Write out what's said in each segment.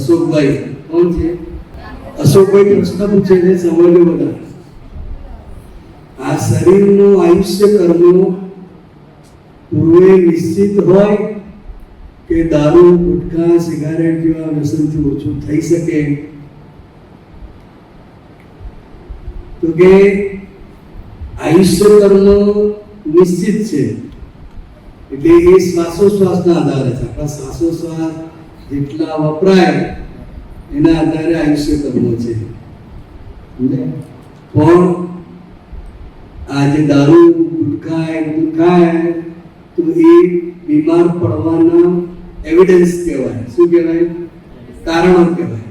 અશોકભાઈ કોણ છે? અશોકભાઈ પ્રશ્ન પૂછે છે, સમજો બધા. આ શરીરનું આયુષ્ય કર્મ પૂર્વે નિશ્ચિત હોય કે દારૂ, ગુટખા, સિગારેટ જેવા વ્યસનથી ઓછું થઈ શકે? તો કે આયુષ્ય કર્મ નિશ્ચિત છે, એટલે એ શ્વાસોશ્વાસના આધારે છે. આપણા શ્વાસોશ્વાસ જેટલા વપરાય એના આધારે આયુષ્ય કર્મો છે. પણ આ જે દારૂ, ગુટખા એ બધું ખાય તો એ બીમાર પડવાના એવિડન્સ કહેવાય. શું કહેવાય? કારણો કહેવાય.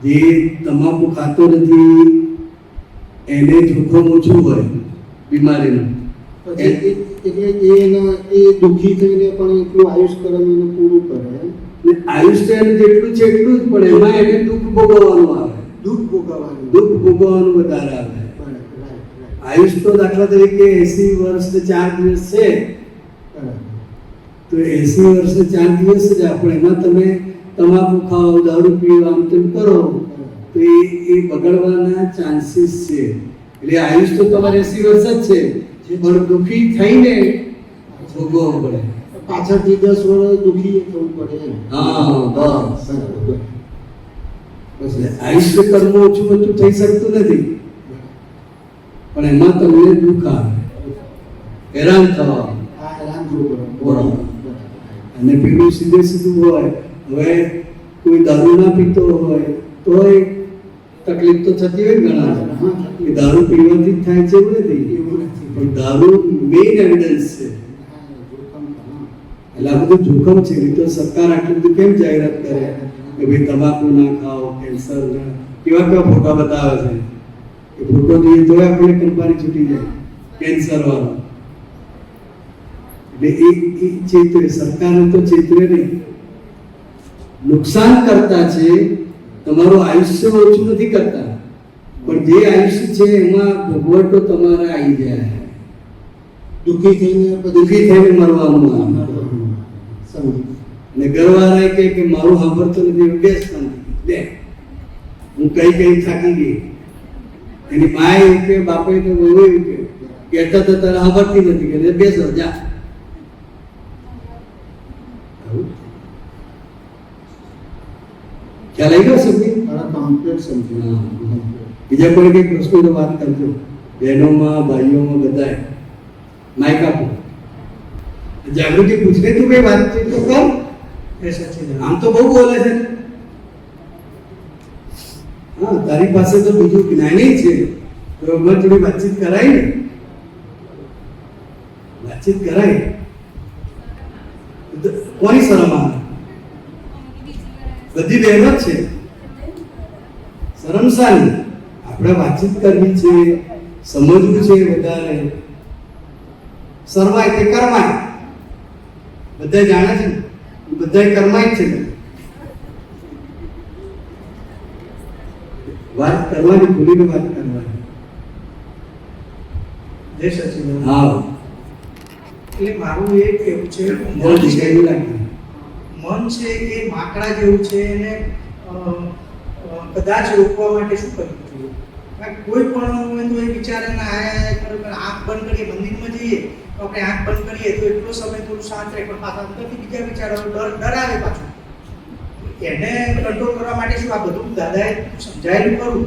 જે તમાકુ ખાતો નથી એને જોખમ ઓછું હોય બીમારીનું, એટલે એ દુઃખી થઈને પણ એટલું આયુષ્ય કર્મ પૂરું કરે. આયુષ્ય જેટલું છે એટલું જ, પણ એમાં એને દુઃખ ભોગવવાનું આવે. દુઃખ ભોગવવાનું વધારે આવે. આયુષ તો દાખલા તરીકે 80 વર્ષ ને 4 દિવસ છે, તો 80 વર્ષ ને 4 દિવસ જ આપણે એમાં તમે તમાકુ ખાઓ, દારૂ પીઓ, આમ તેમ કરો તો એ બગડવાના ચાન્સીસ છે. એટલે આયુષ તો તમારે 80 વર્ષ જ છે, પણ દુઃખી થઈને ભોગવવું પડે. પાછળથી 10 વર્ષ દુઃખી થવું પડે. હા, બસ. આયુષ્ય કર્મ ઓછું થઈ શકતું નથી, પણ એમાં તમને દુઃખ આવે, હેરાન થવા. અને પેલું સીધે સીધું હોય. હવે કોઈ દારૂ ના પીતો હોય તોય તકલીફ તો થતી હોય ઘણા. એ દારૂ પીવાથી જ થાય છે એવું નથી, પણ દારૂ મેઇન એવિડન્સ છે. એટલે આ બધું જોખમ છે. એ તો સરકાર આટલું બધું કેમ જાહેરાત કરે કે ભાઈ તમાકુ ના ખાઓ, કેન્સર ના, કેવા કેવા ફોટા બતાવે છે. એ ફોટો જોઈએ તો આપણે કંપારી છૂટી જાય કેન્સર વાળો. એટલે એ ચેતવે, સરકારે તો ચેતવે નહીં. નુકસાન કરતા છે, તમારું આયુષ્ય ઓછું નથી કરતા, પણ જે આયુષ્ય છે એમાં ભોગવટો તમારે આવી જાય. દુઃખી થઈને મરવાનું આવે. અને ઘરવાળા કે મારું સાંભળતો નથી, બેસ શાંતિ, હું કઈ થાકી ગઈ. એની માએ એવું કે, બાપે કે, વહુ એવું કે, કહેતા તો તારે સાંભળતી નથી, કે બેસો જા. ખ્યાલ આવી ગયો? સમજી? બીજા કોઈ કઈ પ્રશ્નો વાત કરજો, બહેનોમાં, ભાઈઓમાં, બધાએ માઇક આપો. જાગૃતિ પૂછને તું કઈ વાત તો કર. આમ તો બહુ બોલે છે. હા, તારી પાસે તો બીજું જ્ઞાની છે, તો એમાં થોડી વાતચીત કરાય ને. વાતચીત કરાય. કોની શરમ આવે? બધી બહેનો જ છે. શરમ સારી. આપણે વાતચીત કરવી છે, સમજવું છે વધારે. શરમાય તે કરમાય. બધા જાણે છે ને, બધા કરમાય છે. વાત કરવાની, ભૂલીને વાત કરવાની. હા, એટલે મારું એ કેવું છે, મન છે એ માકડા જેવું છે, એને કદાચ રોકવા માટે શું કરવું જોઈએ? કોઈ પણ એ વિચારે આંખ બંધ કરીએ, મંદિરમાં જઈએ તો આપણે આંખ બંધ કરીએ તો એટલો સમય થોડું શાંત રહે, પણ પાછા અંદરથી બીજા વિચારો ડરાવે પાછું. એને કંટ્રોલ કરવા માટે શું આ બધું દાદાએ સમજાયેલું કરું,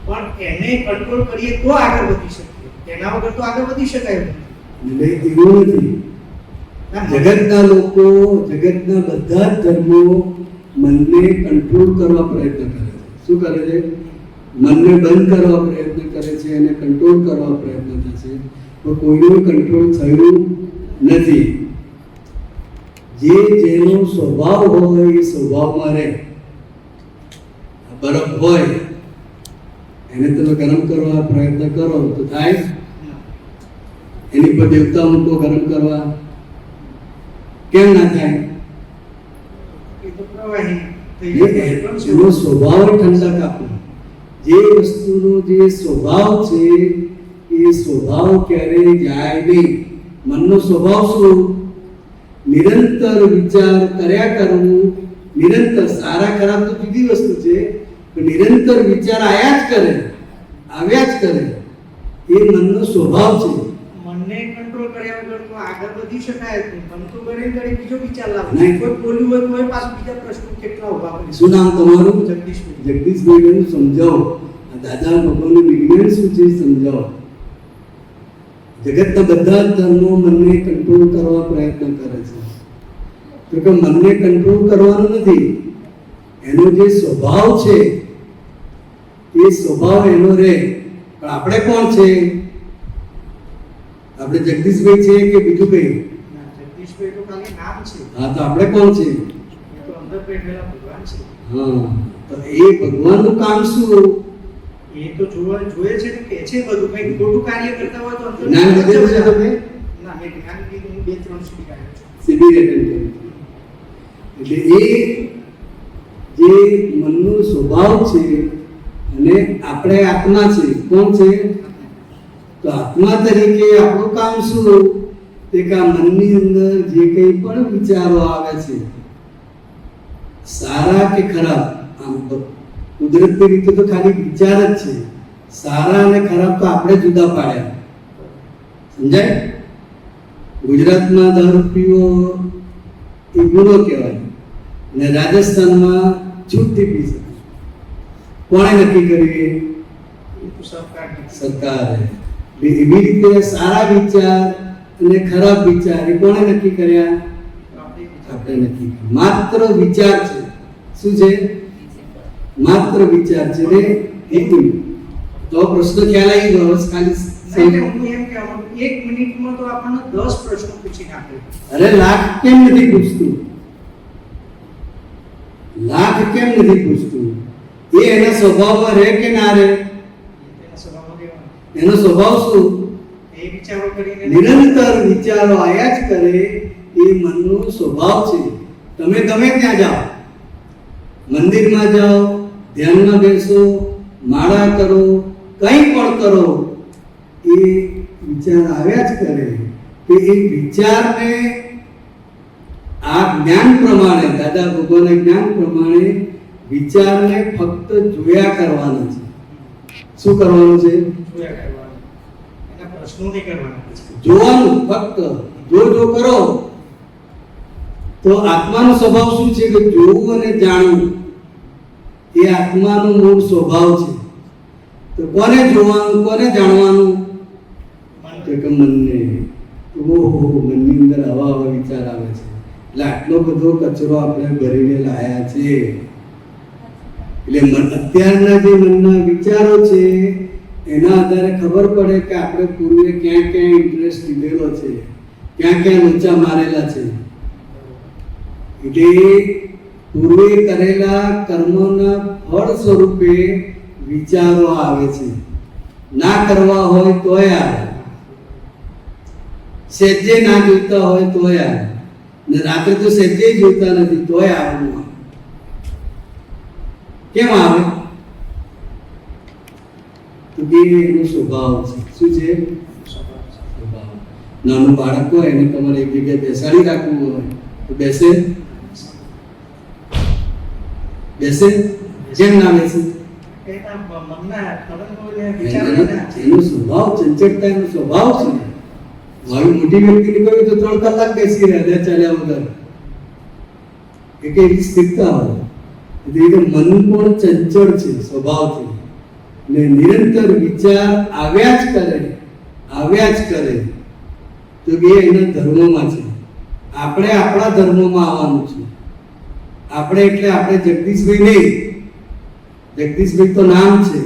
પણ એને કંટ્રોલ કરીએ તો આગળ વધી શકીએ. એના વગર તો આગળ વધી શકાય નહીં. એવું નથી. જગતના લોકો, જગતના બધા જ ધર્મો મનને કંટ્રોલ કરવા પ્રયત્ન કરે છે. શું કરે છે? મનને બંધ કરવા પ્રયત્ન કરે છે, અને કંટ્રોલ કરવા પ્રયત્ન થશે, પણ કોઈનું કંટ્રોલ થયું નથી. જેનો સ્વભાવ હોય એ સ્વભાવમાં રહે. બરફ હોય એને તમે ગરમ કરવા પ્રયત્ન કરો તો થાય? એની પર દેવતા મૂકો ગરમ કરવા, કેમ ના થાય? એનો સ્વભાવ ઠંડક આપો. જે વસ્તુનો જે સ્વભાવ છે એ સ્વભાવ ક્યારેય જાય નહીં. મનનો સ્વભાવ શું? નિરંતર વિચાર કર્યા કરવું, નિરંતર સારા ખરાબ તો જુદી વસ્તુ છે, પણ નિરંતર વિચાર આવ્યા જ કરે એ મનનો સ્વભાવ છે. મનને કંટ્રોલ કર્યા વગર તો આગળ વધી શકાય જ નહીં. મન તો ઘરે બીજો વિચાર લાવે. નહીં. કોઈ બોલ્યું હોય તોય પાછું બીજા પ્રશ્નો કેટલા ઉભા કરે. શું નામ તમારું? જગદીશભાઈ. જગદીશભાઈ, સમજાવો આ દાદા ભગવાનનું વિજ્ઞાન શું છે સમજાવો. જગતના બધા જ ધર્મો મનને કંટ્રોલ કરવા પ્રયત્ન કરે છે, તો કે મનને કંટ્રોલ કરવાનું નથી, એનો જે સ્વભાવ છે એ સ્વભાવ એનો રહે. પણ આપણે કોણ છે? આપણે જગદીશભાઈ છે કે બીજું કઈ? ના, જગદીશભાઈ તો ખાલી નામ છે. હા, તો આપણે કોણ છે? એ તો અંદર બેઠેલા ભગવાન છે. હા, તો એ ભગવાનનું કામ શું? એ તો જોયે છે ને, કે છે બધું. કંઈક ખોટું કાર્ય કરતા હોય તો અંદર જ્ઞાન લીધેલું છે તમે? ના, મેં જ્ઞાન લીધું. હું 2-3 સુધી આવ્યો છું. સીધી રેટન એટલે એ જે મનનો સ્વભાવ છે, અને આપણે આત્મા છે. કોણ છે? તો આત્મા તરીકે આપણું કામ શું? તે કે આ મનની અંદર જે કંઈ પણ વિચારો આવે છે, સારા કે ખરાબ, આમ કુદરતી રીતે તો ખાલી વિચાર જ છે. સારા અને ખરાબ તો આપણે જુદા પાડ્યા. સમજાય? ગુજરાતમાં દારૂ પીવો એ ગુનો કહેવાય, અને રાજસ્થાનમાં છૂટથી પી શકે. કોણે નક્કી કર્યું? એ તો સરકારની. સરકારે. એવી રીતે સારા વિચાર અને ખરાબ વિચાર એ કોણે નક્કી કર્યા? આપણે નક્કી કર્યા. માત્ર વિચાર છે. શું છે? માત્ર વિચાર છે. ને એક મિનિટ તો પ્રશ્ન ખ્યાલ આવી ગયો. બસ ખાલી નહીં, હું એમ કહેવા માંગુ, 1 મિનિટમાં તો આપણને 10 પ્રશ્નો પૂછી નાખે. અરે લાખ કેમ નથી પૂછતું? લાખ કેમ નથી પૂછતું? એ એના સ્વભાવમાં રહે કે ના રહે? તેના સ્વભાવમાં રહેવાનું. એનો સ્વભાવ શું? એ વિચારો કરીને નિરંતર વિચારો આયા જ કરે એ મનનો સ્વભાવ છે. તમે ગમે ત્યાં જાઓ, મંદિરમાં જાઓ, ધ્યાનમાં બેસો, માળા કરો, કંઈ પણ કરો, એ વિચાર આવ્યા જ કરે. કે એ વિચારને આ જ્ઞાન પ્રમાણે, દાદા ભગવાનના જ્ઞાન પ્રમાણે વિચારને ફક્ત જોયા કરવાનો છે. શું કરવાનું છે? જોયા કરવાનું. એના પ્રશ્નો નહીં કરવાના. જોવાનું. ફક્ત જો કરો તો આત્માનો સ્વભાવ શું છે? કે જોવું અને જાણવું એ આત્માનો મૂળ સ્વભાવ છે. તો કોને જોવાનું, કોને જાણવાનું? તો કે મનને. ઓહો, મનની અંદર આવા વિચાર આવે છે, એટલે આટલો બધો કચરો આપણે ભરીને લાયા છે. એટલે અત્યારના જે મનના વિચારો છે એના આધારે ખબર પડે કે આપણે પૂર્વે ક્યાં ક્યાં ઇન્ટરેસ્ટ લીધેલો છે, ક્યાં ક્યાં લોચા મારેલા છે. એટલે પૂર્વે કરેલા કર્મના ફળ સ્વરૂપે વિચારો આવે છે. ના કરવા હોય તોય આવે, સહેજે ના જોઈતા હોય તોય આવે, ને રાત્રે તો સહેજે જોઈતા નથી તોય આવવાનું. કેમ આવે? તો કે એનો સ્વભાવ છે. શું છે? સ્વભાવ. નાનું બાળક હોય એને તમારે એક જગ્યાએ બેસાડી રાખવું હોય તો બેસે? જેમ ના બેસે? એના મનના તરંગોને વિચારોને એનો સ્વભાવ, ચંચળતા એનો સ્વભાવ છે. મારી મોટી વ્યક્તિ નીકળ્યું તો 3 કલાક બેસી રહ્યા ચાલ્યા વગર. એ કે એવી સ્થિરતા હોય. એટલે મન પણ ચંચળ છે સ્વભાવથી, ને નિરંતર વિચાર આવ્યા જ કરે. તો એ એના ધર્મમાં છે. આપણે આપણા ધર્મમાં આવવાનું છે. આપણે એટલે આપણે જગદીશભાઈ નહીં, જગદીશભાઈ તો નામ છે.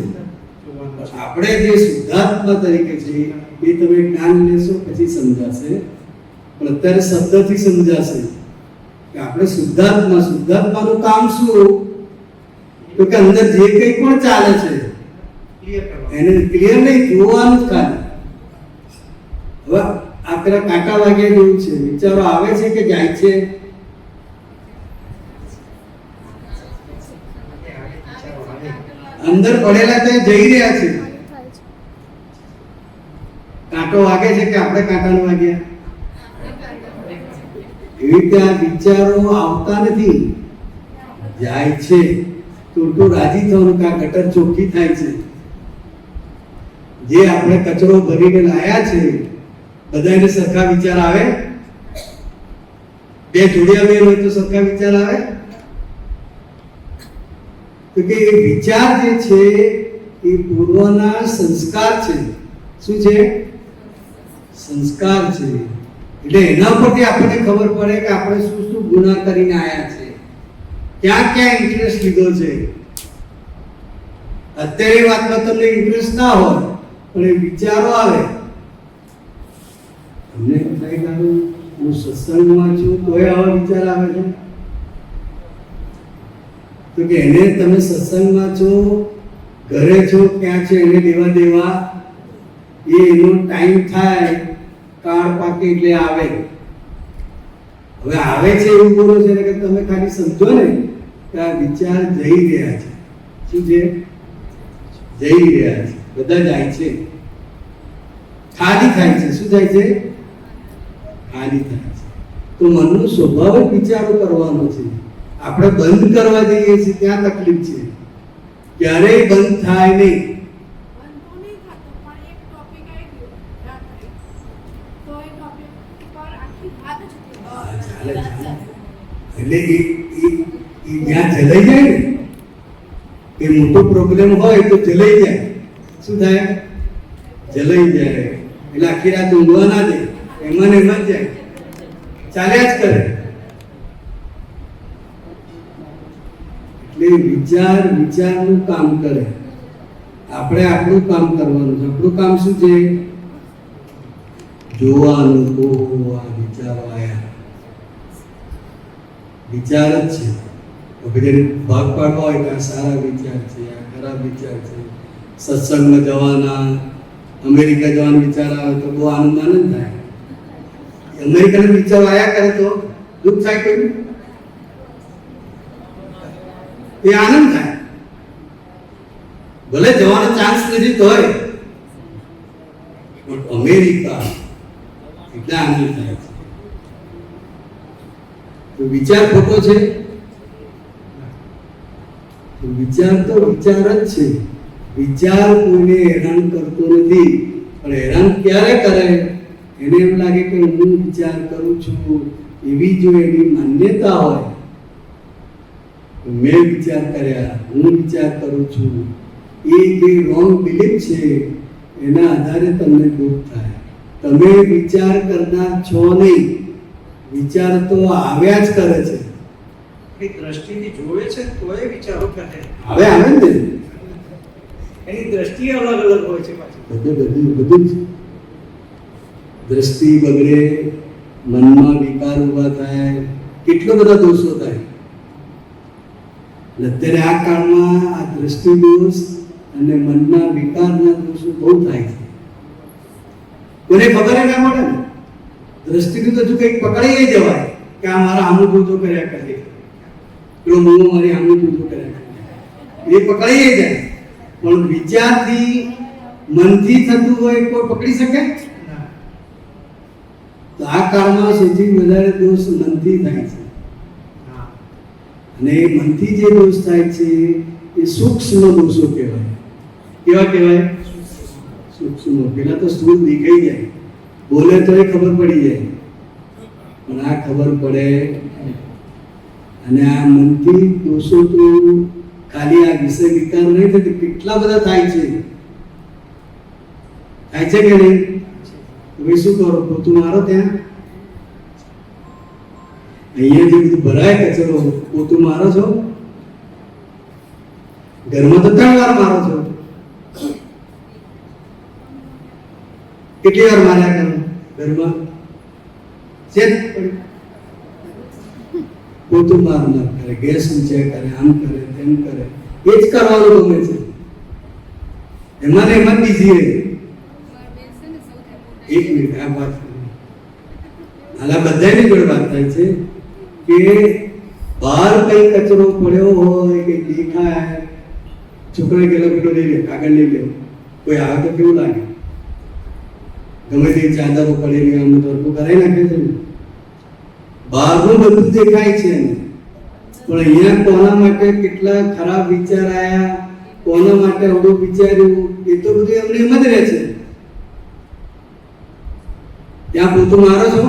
આપણે જે શુદ્ધાત્મા તરીકે છે એ તમે જ્ઞાન લેશો પછી સમજાશે, પણ અત્યારે શબ્દથી સમજાશે કે આપણે શુદ્ધાત્માનું કામ શું? તો કે અંદર જે કંઈ પણ ચાલે છે ક્લિયર કરવા. એને ક્લિયર નહીં, જોવાનું જ ખાલી. હવે આ પેલા કાંટા વાગ્યા જેવું છે. વિચારો આવે છે કે જાય છે? અંદર પડેલા તે જઈ રહ્યા છે. કાંટો વાગે છે કે આપણે કાંટાને વાગ્યા? એવી રીતે આ વિચારો આવતા નથી. જાય છે તો રાજી થવાનું કે આ ગટર ચોખ્ખી થાય છે. જે આપણે કચરો ભરીને લાયા છે બધાને સરખા વિચાર આવે? બે જોડિયા બેન હોય તો સરખા વિચાર આવે? તો કે એ વિચાર જે છે એ પૂર્વના સંસ્કાર છે. શું છે? સંસ્કાર છે. એટલે એના પરથી આપણને ખબર પડે કે આપણે શું શું ગુનાહ કરીને આયા છે, ક્યાં ક્યાં ઇન્ટરેસ્ટ લીધો છે. અત્યારે એ વાતમાં તમને ઇન્ટરેસ્ટ ના હોય પણ એ વિચારો આવે. તમને એમ થાય કે હું સત્સંગમાં છું તોય આવા વિચાર આવે છે. તો કે એને તમે સત્સંગમાં છો, ઘરે છો, ક્યાં છો એને લેવા દેવા એનો ટાઈમ થાય, કાર્ડ પાકે એટલે આવે. હવે આવે છે એવું બોલો છે કે તમે ખાલી સમજો ને કે આ વિચાર જઈ રહ્યા છે. શું છે? જઈ રહ્યા છે. બધા જાય છે, ખાલી થાય છે. શું થાય છે? ખાલી થાય છે. તો મનનો સ્વભાવ જ વિચારો કરવાનો છે. આપણે બંધ કરવા જઈએ છીએ ત્યાં તકલીફ છે. ક્યારેય બંધ થાય નહીં. એટલે એ જ્યાં જલાઈ જાય ને એ મોટો પ્રોબ્લેમ હોય તો જલાઈ જાય. શું થાય? જલાઈ જાય. એટલે આખી રાત ઊંઘવા ના દે, એમાં ને એમાં જ જાય, ચાલ્યા જ કરે. એટલે વિચારનું કામ કરે. આપણે આપણું કામ કરવાનું છે. આપણું કામ શું છે? જોવાનું. આ વિચારો આયા, વિચાર જ છે. પછી ભાગ પાડવા હોય કે આ સારા વિચાર છે, આ ખરાબ વિચાર છે. સત્સંગમાં જવાના, અમેરિકા જવાનો વિચાર આવે તો બહુ આનંદ થાય. અમેરિકાના વિચારો આયા કરે તો દુઃખ થાય કોઈ? એ આનંદ થાય. ભલે જવાનો ચાન્સ નથી તોય પણ અમેરિકા એટલે આનંદ થાય છે. તો વિચાર ખોટો છે? વિચાર તો વિચાર જ છે. વિચાર કોઈને હેરાન કરતો નથી. પણ હેરાન ક્યારે કરે? એને એમ લાગે કે હું વિચાર કરું છું એવી જો એની માન્યતા હોય, મેં વિચાર કર્યા, હું વિચાર કરું છું, એ જે રોંગ બિલીફ છે એના આધારે તમને દુઃખ થાય. તમે વિચાર કરનાર છો નહીં. વિચાર તો આવ્યા જ કરે છે. દ્રષ્ટિથી જોવે છે તોય વિચારો કરે. હવે આવે ને એની દ્રષ્ટિ અલગ અલગ હોય છે પાછી. બધું જ દ્રષ્ટિ બગડે, મનમાં વિકાર ઉભા થાય, કેટલો બધા દોષો થાય. અત્યારે આ કાળમાં આ દ્રષ્ટિ દોષ અને મનના વિકારના દોષો બહુ થાય છે. કોને ખબર ના પડે ને. દ્રષ્ટિનું તો કંઈક પકડાઈ જવાય કે આ મારા આમું દૂધો કર્યા કરે, પેલો મોં મારી આમું દૂધો કર્યા કરે, એ પકડાઈ જાય. પણ વિચારથી, મનથી થતું હોય કોઈ પકડી શકે? તો આ કાળમાં સૌથી વધારે દોષ મનથી થાય છે. અને મનથી જે દોષ થાય છે એ સૂક્ષ્મ દોષો કહેવાય. કેવા કહેવાય? સૂક્ષ્મ. પેલા તો સ્થૂળ દેખાઈ જાય, બોલે તો એ ખબર પડી જાય, પણ આ ખબર પડે. અને આ મનથી દોષો તો ખાલી આ વિષય વિકાર નહીં થતી, કેટલા બધા થાય છે. થાય છે કે નહીં? હવે શું કરો? પોતું મારો ત્યાં. અહીંયા જે બધું ભરાય કચરો, પોતું મારો છો? ઘરમાં તો 3 વાર મારો છો. કેટલી વાર માર્યા કરો ઘરમાં? છે પોતું માર કરે, ગેસ ઊંચા કરે, આમ કરે, તેમ કરે. એ જ કરવાનું ગમે છે. એમાં ને એમાં બીજી રહે. એક મિનિટ આ વાત આલા બધાની જોડે વાત થાય છે કે બહાર કઈ કચરો પડ્યો હોય કે દેખાય, છોકરા ગયેલો પેલો લઈ લે, કાગળ લઈ લે, કોઈ આવે તો કેવું લાગે? ગમે તે ચાદરો પડેલી આમ તરફું કરાવી નાખે છે ને. બહારનું બધું દેખાય છે ને, પણ અહીંયા કોના માટે કેટલા ખરાબ વિચાર આયા, કોના માટે અવળું વિચાર્યું, એ તો બધું એમને એમ જ રહે છે. ત્યાં પોતું મારો છો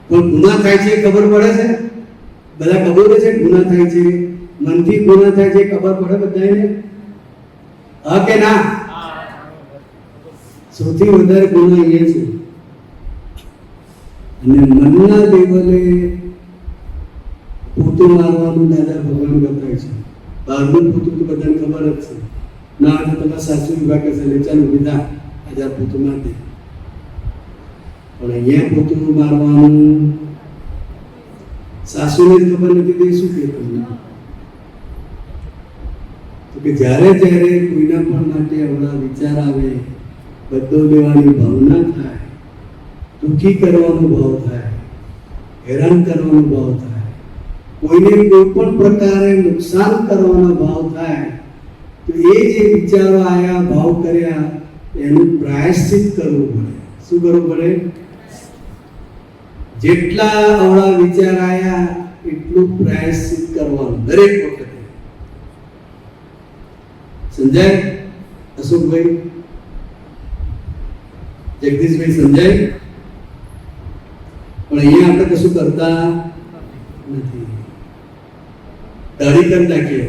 પણ ગુના થાય છે ખબર પડે છે? બધા ખબર છે ગુના થાય છે, મનથી ગુના થાય છે ખબર પડે બધાને? હા કે ના? સૌથી વધારે ગુના એ છે. અને મનના લેવલે પોતું મારવાનું દાદા ભગવાન બતાવે છે. બહારનું પોતું તો બધાને ખબર જ છે. ના તો તમારા સાસુ વિભાગ છે એટલે ચાલો વિધા હજાર પોતું માર દે. પણ અહીંયા પોતું મારવાનું સાસુને જ ખબર નથી તે શું કે તમને તો કે જ્યારે કોઈના પણ માટે અવળા વિચાર આવે, બદલો લેવાની ભાવના થાય, દુઃખી કરવાનો ભાવ થાય, હેરાન કરવાનો ભાવ થાય, કોઈને કોઈ પણ પ્રકારે નુકસાન કરવાનો ભાવ થાય તો એ જે વિચારો આયા, ભાવ કર્યા, એનું પ્રાયશ્ચિત કરવું પડે. શું કરવું પડે? જેટલા અવળા વિચાર આયા એટલું પ્રાયશ્ચિત કરવાનું દરેક વખતે. સમજાય અશોકભાઈ, જગદીશભાઈ? સમજાય? પણ અહીંયા આપણે કશું કરતા નથી. દાઢી કરી નાખીએ,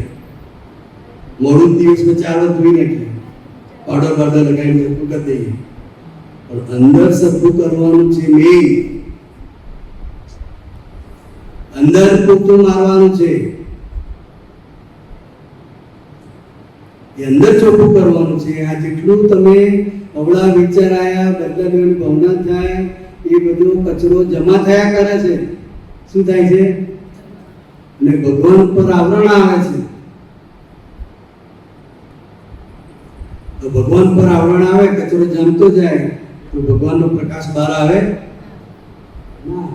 મોડું દિવસમાં 4 વાર ધોઈ નાખીએ, પાવડર બાવડર લગાવીને કરી દઈએ, પણ અંદર સભ્યું કરવાનું છે. મેં અંદર પોતું મારવાનું છે, એ અંદર ચોખ્ખું કરવાનું છે. આ જેટલું તમે અવળા વિચાર આયા, બદલા લેવાની ભાવના થાય, એ બધો કચરો જમા થયા કરે છે. શું થાય છે? અને ભગવાન ઉપર આવરણ આવે છે. તો ભગવાન પર આવરણ આવે, કચરો જમતો જાય તો ભગવાનનો પ્રકાશ બહાર આવે ના.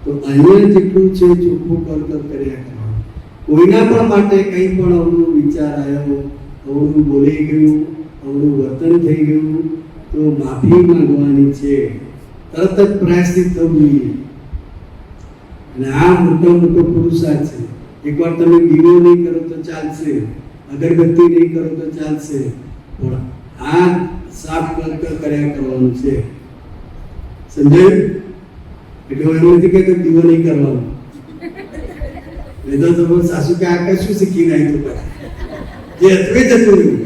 તો અહીંયા જેટલું છે ચોખ્ખું કર્યા કરવાનું. કોઈના પણ માટે કંઈ પણ અવળું વિચાર આવ્યો, અવળું બોલી ગયું, અવળું વર્તન થઈ ગયું તો માફી માંગવાની છે. તરત જ પ્રાયશ્ચિત થવું જોઈએ. અને આ મોટો પુરુષાર્થ છે. એકવાર તમે દીવો નહીં કરો તો ચાલશે, અગરબત્તી નહીં કરો તો ચાલશે, પણ આ સાફ કર્યા કરવાનું છે. સમજાયું? એટલે એવું નથી કે દીવો નહીં કરવાનો. તો સાસુ કે આ કશું શીખીને આવી તું જે હતું જતું રહ્યું,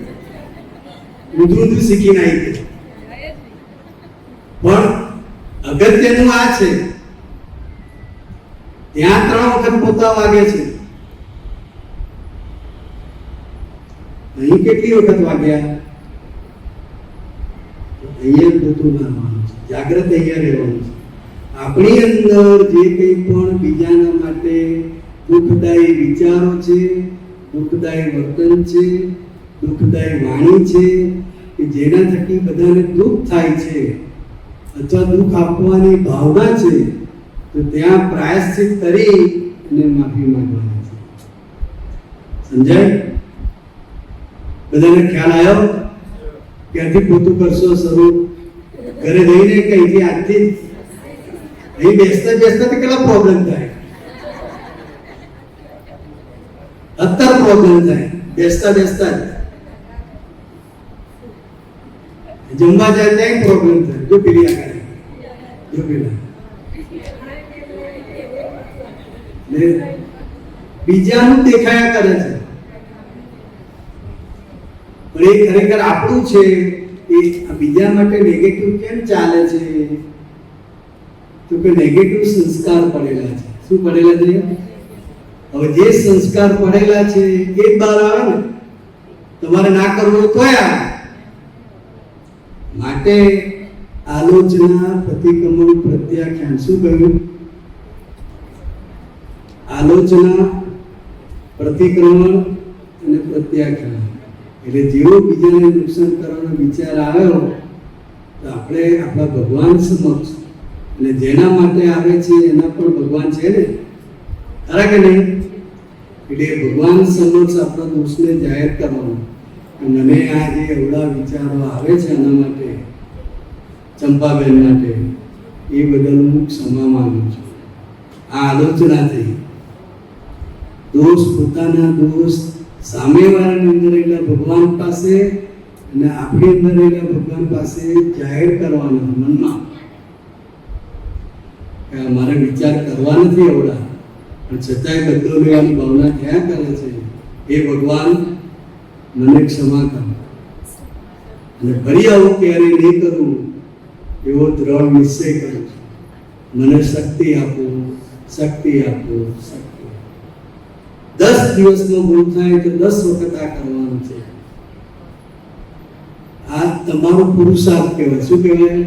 ઊંધું શીખીને આવી. પણ અગત્યનું આ છે, ત્યાં 3 વખત પોતા વાગે છે, અહીં કેટલી વખત વાગ્યા? અહીંયા પોતું મારવાનું છે, જાગ્રત અહીંયા રહેવાનું છે. આપણી અંદર જે કંઈ પણ બીજાના માટે દુઃખદાયી વિચારો છે, દુઃખદાયી વર્તન છે, દુઃખદાયી વાણી છે, કે જેના થકી બધાને દુઃખ થાય છે અથવા દુઃખ આપવાની ભાવના છે, તો ત્યાં પ્રાયશ્ચિત કરી અને માફી માંગવાની છે. સમજાય? બધાને ખ્યાલ આવ્યો? ક્યાંથી પોતું કરશો શરૂ? ઘરે જઈને કે અહીંથી આજથી અહીં બેસતા બેસતા તો કેટલા પ્રોબ્લેમ થાય, અત્યારે પ્રોબ્લેમ થાય બેસતા બેસતા જ. જમવા જાય ત્યાં પ્રોબ્લેમ થાય. જો પેલી આગળ, જો પેલા બીજાનું દેખાયા કરે છે, પણ એ ખરેખર આપણું છે. એ બીજા માટે નેગેટિવ કેમ ચાલે છે? તો કે નેગેટિવ સંસ્કાર પડેલા છે. શું પડેલા છે? હવે જે સંસ્કાર પડેલા છે એ બહાર આવે ને. તમારે ના કરવું તો આવે. માટે આલોચના, પ્રતિક્રમણ, પ્રત્યાખ્યાન. શું કહ્યું? આલોચના, પ્રતિક્રમણ અને પ્રત્યાખ્યાન. એટલે જેવો બીજાને નુકસાન કરવાનો વિચાર આવ્યો તો આપણે આપણા ભગવાન સમક્ષ, અને જેના માટે આવે છે એના પણ ભગવાન છે ને, ખરા કે નહીં? એટલે ભગવાન સમક્ષ આપણા દોષને જાહેર કરવાનો. મને આ જે અવળા વિચારો આવે છે એના માટે, ચંપાબેન માટે, એ બદલ હું ક્ષમા માંગુ છું. આ આલોચના થઈ. દોષ પોતાના દોષ સામેવાળાની અંદર રહેલા ભગવાન પાસે અને આપણી અંદર રહેલા ભગવાન પાસે જાહેર કરવાના મનમાં કે મારે વિચાર કરવા નથી આવડા, પણ છતાંય બદલો લેવાની ભાવના ક્યાં કરે છે. એ ભગવાન મને ક્ષમા કરો અને ફરી આવું ક્યારે નહીં કરું એવો દ્રઢ નિશ્ચય કરું છું. મને શક્તિ આપો, શક્તિ આપો, શક્તિ. 10 દિવસમાં ભૂલ થાય તો 10 વખત આ કરવાનું છે. આ તમારો પુરુષાર્થ કહેવાય. શું કહેવાય?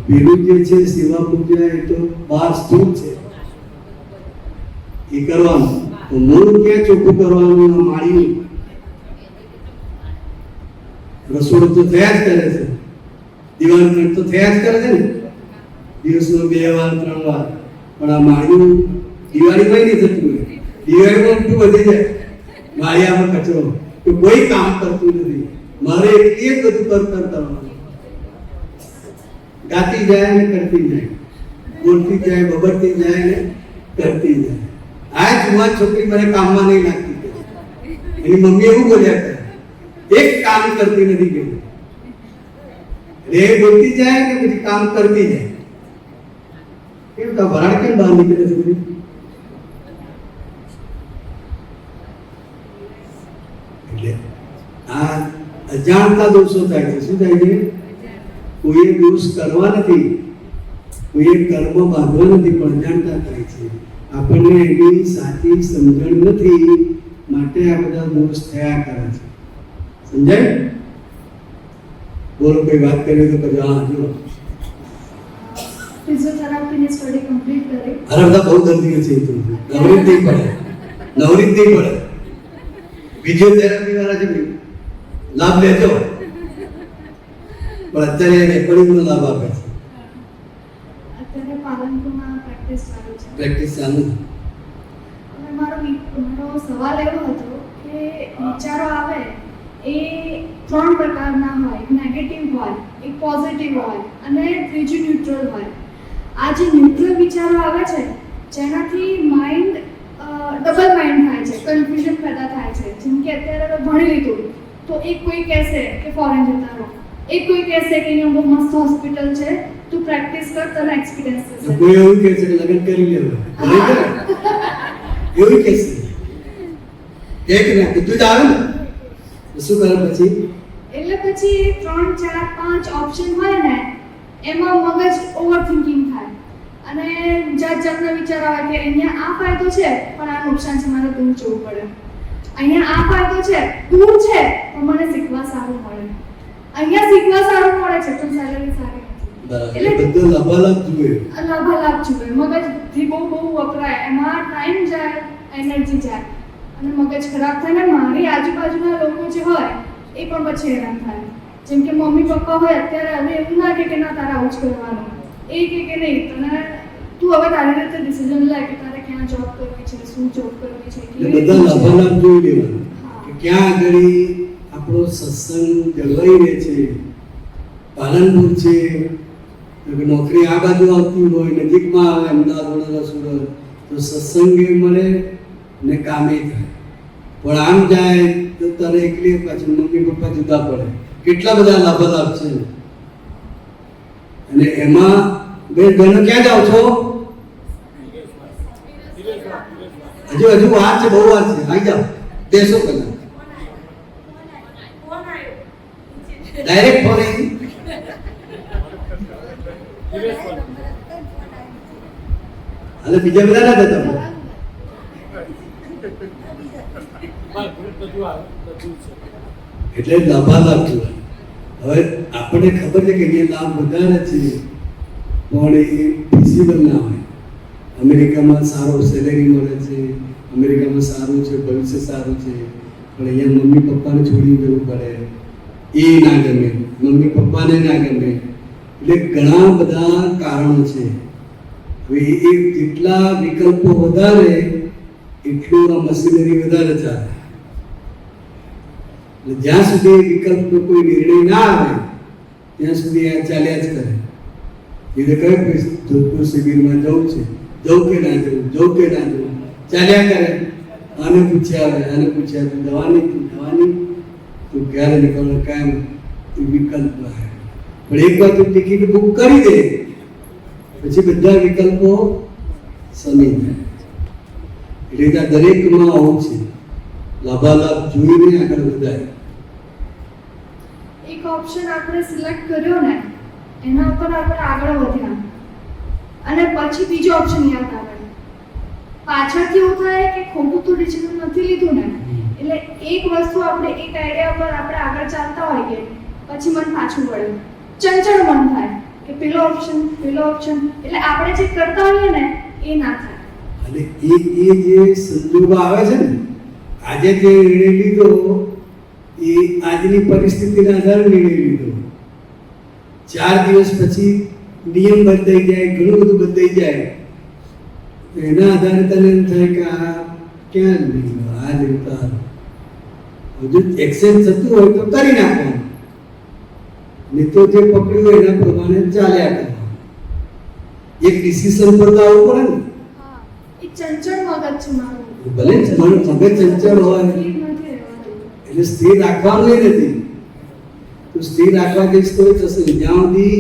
પેલું જે છે સેવા પૂજા એ તો બહાર સ્થૂળ છે, એ કરવાનું. તો મૂળ ક્યાં ચોખ્ખું કરવાનું? માળીનું. રસોડું તો થયા જ કરે છે, દિવાળી તો થયા જ કરે છે ને, દિવસમાં 2 વાર 3 વાર. પણ આ માળીનું દિવાળીમાં નહીં થતું હોય. દિવાળીમાં એટલું વધી જાય માળિયામાં કચરો કે કોઈ કામ કરતું નથી. મારે એટલી જ બધું કરવાનું. ગાતી જાય ને કરતી જાય, બોલતી જાય, બબડતી જાય ને કરતી જાય. આ જુવાન છોકરી મને કામમાં નહીં લાગતી. એની મમ્મી એવું બોલ્યા કરે, એક કામ કરતી નથી કે રે બોલતી જાય ને પછી કામ કરતી જાય. કેમ તો ભરાડ કેમ બહાર નીકળે છે? એટલે આ અજાણતા દોષો થાય છે. શું થાય છે? કોઈએ દોષ કરવા નથી, કોઈએ કર્મ બાંધવા નથી, પણ અજાણતા થાય છે. આપણને એની સાચી સમજણ નથી, માટે આ બધા દોષ થયા કરે છે. સમજાય? બોલો, કોઈ વાત કરી તો કજો. હા, જો ફિઝિયોથેરાપીની સ્ટડી કમ્પ્લીટ કરી. અરે બધા બહુ દર્દીઓ છે, તો નવરીત નહીં પડે, નવરીત નહીં પડે. ફિઝિયોથેરાપી વાળા છે, લાભ લેજો. પણ અત્યારે રેકોર્ડિંગનો લાભ આપે છે. અત્યારે પાલનપુરમાં પ્રેક્ટિસ ચાલુ છે. પ્રેક્ટિસ ચાલુ. અને મારો સવાલ એવો હતો કે વિચારો આવે એ 3 પ્રકારના હોય. એક નેગેટિવ હોય, એક પોઝિટિવ હોય અને ત્રીજું ન્યુટ્રલ હોય. આ જે ન્યુટ્રલ વિચારો આવે છે જેનાથી માઇન્ડ ડબલ માઇન્ડ થાય છે, કન્ફ્યુઝન પેદા થાય છે. જેમ કે અત્યારે ભણી લીધું તો એક કોઈ કહેશે કે ફોરેન જતા રહો, એક કોઈ કહેશે કે અહીંયા બહુ મસ્ત હોસ્પિટલ છે, તું પ્રેક્ટિસ કર, તને એક્સપિરિયન્સ થશે. કોઈ એવું કહે છે કે લગ્ન કરી લેવું, એવું કહે છે. એક ને કીધું જ આવે ને, શું કરે પછી? એટલે પછી 3, 4, 5 ઓપ્શન હોય ને એમાં મગજ ઓવરથિંકિંગ થાય અને જાતના વિચાર આવે કે અહીંયા આ ફાયદો છે પણ આ નુકસાન છે, મારે દૂર જવું પડે. અહીંયા આ ફાયદો છે, દૂર છે પણ મને શીખવા સારું મળે. અહીંયા શીખવા સારું મળે છે પણ સેલરી સારી નથી. એટલે બધું લાભાલાભ જોઈએ. લાભાલાભ જોઈએ. મગજ બહુ વપરાય, એમાં ટાઈમ જાય, એનર્જી જાય અને મગજ ખરાબ થાય ને મારી આજુબાજુના લોકો જે હોય એ પણ પછી હેરાન થાય. જેમ કે મમ્મી પપ્પા હોય અત્યારે હવે એવું ના કે ના તારે આવું જ કરવાનું, એ કે નહીં તને તું હવે તારી રીતે ડિસિઝન લે કે તારે ક્યાં જોબ કરવી છે, શું જોબ કરવી છે. બધા લાભાલાભ જોઈ લેવાના કે ક્યાં આગળ આપણો સત્સંગ જળવાઈ રહે છે. પાલનપુર છે, નોકરી આ બાજુ આવતી હોય, નજીકમાં આવે અમદાવાદ, વડોદરા, સુરત, તો સત્સંગે મળે ને કામે થાય. પણ આમ જાય તો તારે એકલી પાછું મમ્મી પપ્પા જુદા પડે. કેટલા બધા લાભાલાભ છે. અને એમાં બે બહેનો ક્યાં જાઓ છો? હજુ વાત છે, બહુ વાત છે. આવી જાઓ, બેસો કદાચ. ડાયરેક્ટ ફોન આવી. હાલે બીજા બધા ના જતા. એટલે લાભાલાભ જોવાય. હવે આપણને ખબર છે કે અહીંયા લાભ વધારે છે પણ એ ફિઝિબલ ના હોય. અમેરિકામાં સારો સેલેરી મળે છે, અમેરિકામાં સારું છે, ભવિષ્ય સારું છે, પણ અહીંયા મમ્મી પપ્પાને છોડી જવું પડે, એ ના ગમે, મમ્મી પપ્પાને ના ગમે. એટલે ઘણા બધા કારણો છે. હવે એ જેટલા વિકલ્પો વધારે એટલું આ મશીનરી વધારે ચાલે. જ્યાં સુધી વિકલ્પનો કોઈ નિર્ણય ના આવે ત્યાં સુધી આ ચાલ્યા જ કરે. એને કહે કે જોધપુર શિબિરમાં જવું છે, જવું કે ના જવું, જવું કે ના જવું, ચાલ્યા કરે. આને પૂછ્યા આવે, આને પૂછ્યા, તું જવાની, તું ક્યારે નીકળવાનો, કાયમ વિકલ્પ આવે. પણ એક વાર તું ટિકિટ બુક કરી દે પછી બધા વિકલ્પો સમી જાય. એટલે આ દરેકમાં આવું છે, લાભાલાભ જોઈને આગળ વધાય. એક ઓપ્શન આપણે સિલેક્ટ કર્યો ને એના ઉપર આપણે આગળ વધ્યા અને પછી બીજો ઓપ્શન યાદ આવે. પાછળથી એવું થાય કે ખોટું તો ડિસિઝન નથી લીધું ને, એટલે એક વસ્તુ આપણે એક આઈડિયા પર આપણે આગળ ચાલતા હોઈએ પછી મન પાછું વળે, ચંચળ મન થાય કે પેલો ઓપ્શન, એટલે આપણે જે કરતા હોઈએ ને એ ના થાય. અને એ જે સંજોગો આવે છે ને, આજે જે નિર્ણય લીધો એ આજની પરિસ્થિતિના આધારે નિર્ણય લીધો. 4 દિવસ પછી નિયમ બદલાઈ જાય, ઘણું બધું બદલાઈ જાય, તો એના આધારે તને એમ થાય કે આ ક્યાં લીધું, આ લીધું. હજુ એક્સચેન્જ થતું હોય તો કરી નાખવાનું, નહીં તો જે પકડ્યું હોય એના પ્રમાણે ચાલ્યા કરવાનું. એક ડિસિઝન પર તો આવવું પડે ને. એ ચંચળ મગજ છે મારું. ભલે મગજ ચંચળ હોય સ્થિર નથી રહેવાનું. એટલે સ્થિર રાખવાનું નથી. તું સ્થિર રાખવા જઈશ તો થશે. જ્યાં સુધી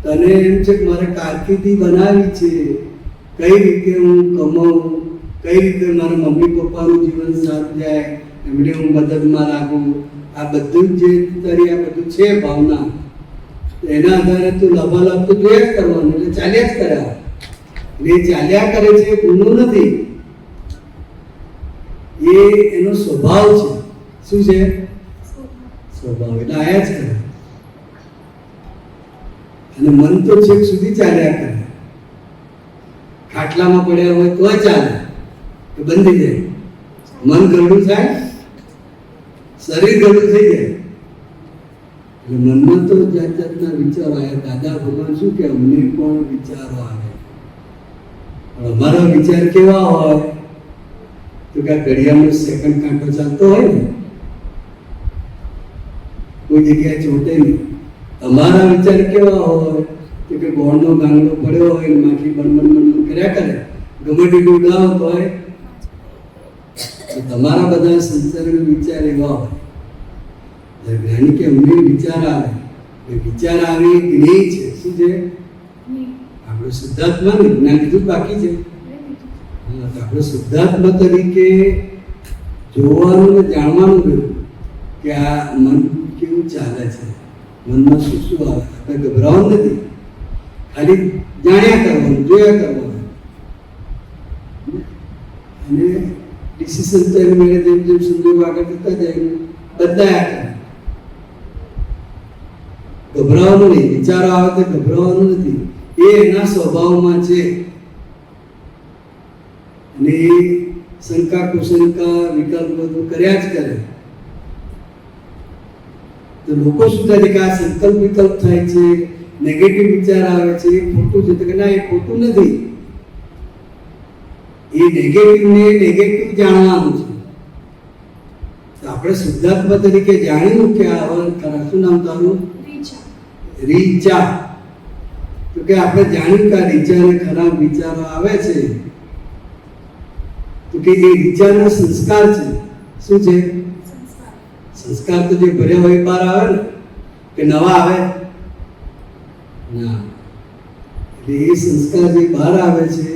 તને એમ છે કે મારે કારકિર્દી બનાવી છે, કઈ રીતે હું કમાઉં, કઈ રીતે મારા મમ્મી પપ્પાનું જીવન સારું જાય, એમને હું મદદમાં રાખું, આ બધું જે તારી આ બધું છે ભાવના, એના આધારે તું લાભાલાભ તો જોયા જ કરવાનું, એટલે ચાલ્યા જ કર્યા. અને એ ચાલ્યા કરે છે એ ગુનો નથી, એ એનો સ્વભાવ છે. શું છે? સ્વભાવ. એટલે આયા જ કરે. અને મન તો છેક સુધી ચાલ્યા કરે. ખાટલામાં પડ્યા હોય તો ચાલે, એ બંધી જાય. મન ગરડું થાય, શરીર ગરડું થઈ જાય. એટલે મનમાં તો જાત જાતના વિચારો આવ્યા. દાદા ભગવાન શું કે અમને પણ વિચારો આવે, પણ અમારા વિચાર કેવા હોય તો કે ઘડિયાળનો સેકન્ડ કાંટો ચાલતો હોય ને, કોઈ જગ્યાએ ચોટે નહીં. અમારા વિચાર કેવા હોય તો કે ગોળનો ગાંગડો પડ્યો હોય ને માખી બણબણ કર્યા કરે, ગમે તેટલું ઉડાવત હોય. તો તમારા બધા સંસારના વિચાર એવા હોય. જ્ઞાની કે અમને વિચાર આવે, એ વિચાર આવે એ જ્ઞેય છે. શું છે? આપણે શુદ્ધાત્મા ને જ્ઞાન લીધું બાકી છે. હા, તો આપણે શુદ્ધાત્મા તરીકે જોવાનું ને જાણવાનું રહ્યું કે આ મન કેવું ચાલે છે, મનમાં શું શું આવે. આપણે ગભરાવાનું નથી, ખાલી જાણ્યા કરવાનું, જોયા કરવાનું. અને ડિસિઝન તો એને મેળે જેમ જેમ સંજોગ આગળ જતા જાય બદલાયા કરે. ગભરાવાનું નહીં, વિચારો આવે તો ગભરાવાનું નથી, એ એના સ્વભાવમાં છે. અને એ શંકા કુશંકા વિકલ્પ બધું કર્યા જ કરે. તો લોકો શું થાય કે આ સંકલ્પ વિકલ્પ થાય છે, નેગેટિવ વિચાર આવે છે, એ ખોટું છે. તો કે ના, એ ખોટું નથી, એ નેગેટિવને નેગેટિવ જાણવાનું છે. તો આપણે શુદ્ધાત્મા તરીકે જાણ્યું કે આ ખરા. શું નામ તારું? રીચા. તો કે આપણે જાણ્યું કે આ રીચાને ખરાબ વિચારો આવે છે, તો કે એ રીચાના સંસ્કાર છે. શું છે? સંસ્કાર તો જે ભર્યા હોય બહાર આવે ને, કે નવા આવે ના. એટલે એ સંસ્કાર જે બહાર આવે છે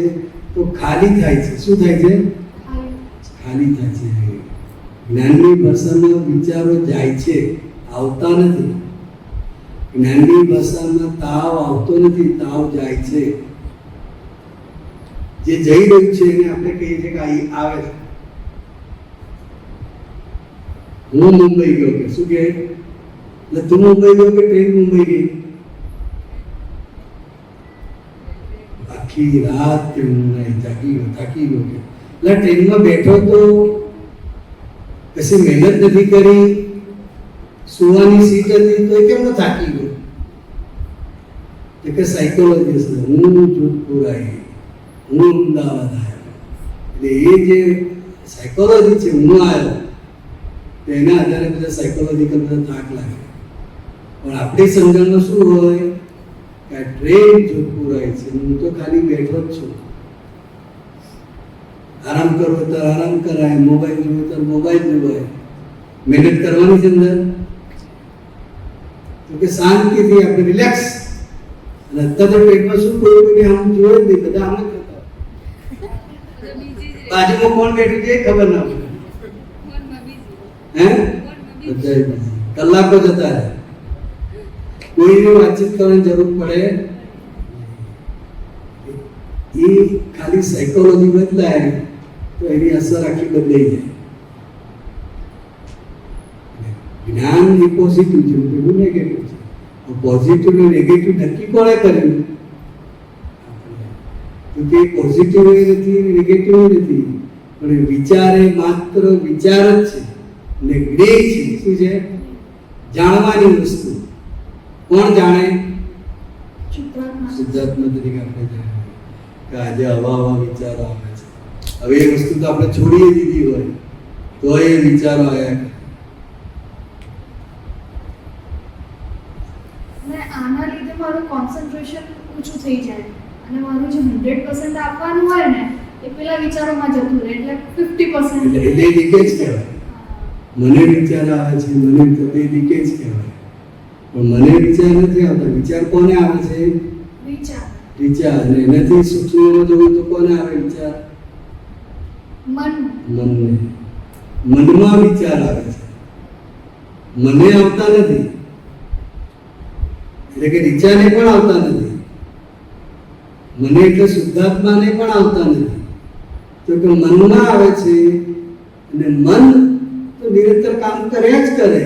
તો ખાલી થાય છે. શું થાય છે? ખાલી થાય છે. જ્ઞાનની ભાષામાં વિચારો જાય છે, આવતા નથી. જ્ઞાનની ભાષામાં તાવ આવતો નથી, તાવ જાય છે. જે જઈ રહ્યું છે એને આપણે કહીએ છીએ કે આવે છે. હું મુંબઈ ગયો કે શું કે, એટલે તું મુંબઈ ગયો કે ટ્રેન મુંબઈ ગઈ? આખી રાત કે થાકી ગયો કે, એટલે ટ્રેનમાં બેઠો તો કશી મહેનત નથી કરી, સુવાની સીટ હતી તો કેમ ન થાકી ગયો? કે સાયકોલોજી છે. હું જોધપુર આવી, હું અમદાવાદ આવ્યો, એટલે એ જે સાયકોલોજી છે, હું આવ્યો, તો એના આધારે બધા સાયકોલોજીકલ બધા થાક લાગે. પણ આપણી સમજણમાં શું હોય કે આ ટ્રેન જોધપુર આવી છે, હું તો ખાલી બેઠો જ છું. આરામ કરવો તો આરામ કરાય, મોબાઈલ જોવો તો મોબાઈલ જોવાય. મહેનત કરવાની છે અંદર તો કે શાંતિથી આપણે રિલેક્સ. અને અત્યારે પેટમાં શું કોઈ આમ જોયે જ નહીં, બધા આમ જ કરતા. બાજુમાં કોણ બેઠું છે એ ખબર ના પડે. હે બધા કલાકો જતા રહે, કોઈને વાતચીત કરવાની જરૂર પડે. એ ખાલી સાયકોલોજી બદલાય તો એની અસર આખી બદલાઈ જાય. જ્ઞાન એ પોઝિટિવ છે, પેલું નેગેટિવ છે. પોઝિટિવ ને નેગેટિવ નક્કી કોણે કર્યું? તો તે પોઝિટિવ નથી નેગેટિવ નથી, પણ વિચાર એ માત્ર વિચાર જ છે. ને જ્ઞેય છે શું છે? જાણવાની વસ્તુ. કોણ જાણે? શુદ્ધાત્મા તરીકે આપણે જાણીએ કે આજે આવા વિચારો આવે છે. હવે એ વસ્તુ તો આપણે છોડી દીધી હોય તો એ વિચારો આવ્યા કરે. અને આના લીધે મારું કોન્સન્ટ્રેશન ઓછું થઈ જાય અને મારું જે 100% આપવાનું હોય ને એ પેલા વિચારોમાં જતું રહે, એટલે 50% એટલે લીકેજ કહેવાય. મને વિચાર આવે છે, મને તો એ લીકેજ કહેવાય. પણ મને વિચાર નથી આવતા. વિચાર કોને આવે છે? વિચાર. અને એનાથી સૂક્ષ્મમાં જવું તો કોને આવે વિચાર? મનને. મનમાં વિચાર આવે છે, મને આવતા નથી. એટલે કે વિચારને પણ આવતા નથી. મને એટલે શુદ્ધાત્માને પણ આવતા નથી. તો કે મનમાં આવે છે, અને મન તો નિરંતર કામ કર્યા જ કરે.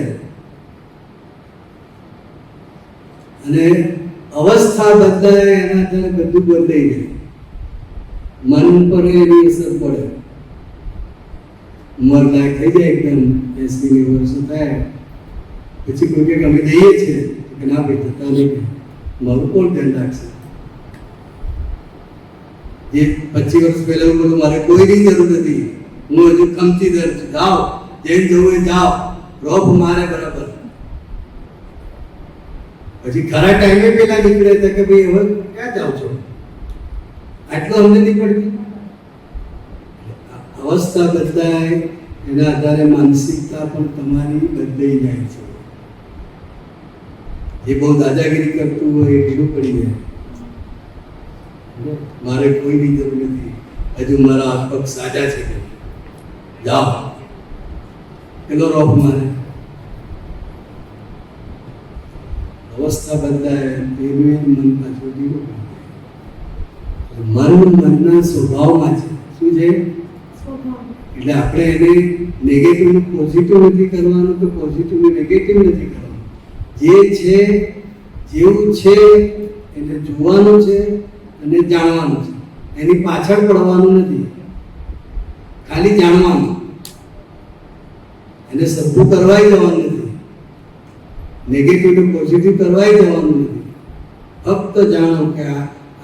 અને અવસ્થા બદલાય એના આધારે બધું બદલાઈ જાય. મન પર એની અસર પડે. ઉંમર લાયક થઈ જાય, એકદમ 80 વર્ષ થાય પછી કોઈ કે અમે જઈએ છીએ કે ના ભાઈ થતા નહીં, મારું કોણ ધ્યાન રાખશે? જે 25 વર્ષ પહેલા એવું બધું મારે કોઈની જરૂર નથી, હું હજુ ખમતીદર છું. જાઓ, જેમ જવું એ જાઓ, રોપ મારે બરાબર. પછી ખરા ટાઈમે પેલા નીકળે તો કે ભાઈ હવે ક્યાં જાઓ છો? આટલું અમને નહીં પડતી. અવસ્થા બદલાય એના આધારે માનસિકતા પણ તમારી બદલાઈ જાય છે. એ બહુ દાદાગીરી કરતું હોય એ ઢીલું પડી જાય. મારે કોઈની જરૂર નથી, હજુ મારા હાથ પગ સાજા છે કે જાઓ, એનો રોપ મારે. અવસ્થા બદલાય એનું મન પાછું ઢીલું પડી જાય. મન મનના સ્વભાવમાં છે. શું છે? એટલે આપણે એને નેગેટિવ પોઝિટિવ નથી કરવાનું, તો પોઝિટિવ નેગેટિવ નથી કરવાનું. જે છે જેવું છે એટલે જોવાનું છે અને જાણવાનું છે. એની પાછળ પડવાનું નથી, ખાલી જાણવાનું. એને સભ્યું કરવાય જવાનું નથી, નેગેટિવ ને પોઝિટિવ કરવાય જવાનું નથી. ફક્ત જાણો કે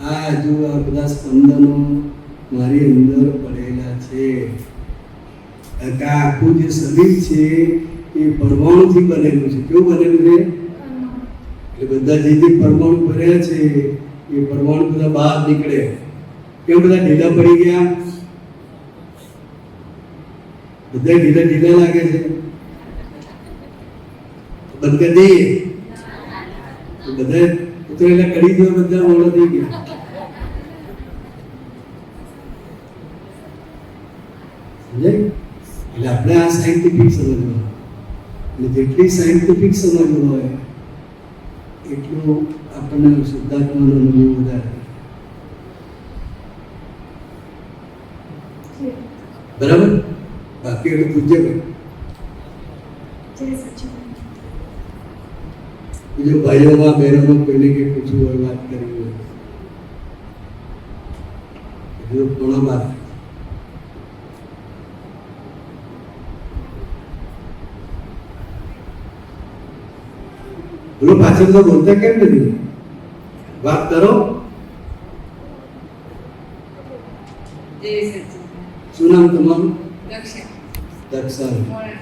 આ જો આ બધા સ્પંદનો મારી અંદર પડેલા છે. આખું જે શરીર છે એ પરમાણુથી બનેલું છે. કેવું બનેલું છે? એટલે બધા જે પરમાણુ ભર્યા છે એ પરમાણુ બધા બહાર નીકળે. કેમ બધા ઢીલા પડી ગયા? બધા ઢીલા ઢીલા લાગે છે. બંધ કરી દઈએ બધા ઉતરેલા કરી દો, બધા મોડા થઈ ગયા. સમજાય? એટલે આપણે આ સાયન્ટિફિક સમજવાનું. અને જેટલી સાયન્ટિફિક સમજવું હોય એટલું આપણને શુદ્ધાત્માનો અનુભવ વધારે. બરાબર? બાકી એટલે પૂજ્ય ભાઈ બીજું ભાઈઓમાં બહેનોમાં કોઈને કંઈ પૂછવું હોય, વાત કરવી હોય, બીજું ઘણો વાત. બોલો, પાછળ તો બોલતા કેમ નથી? વાત કરો. શું નામ તમારું? દક્ષા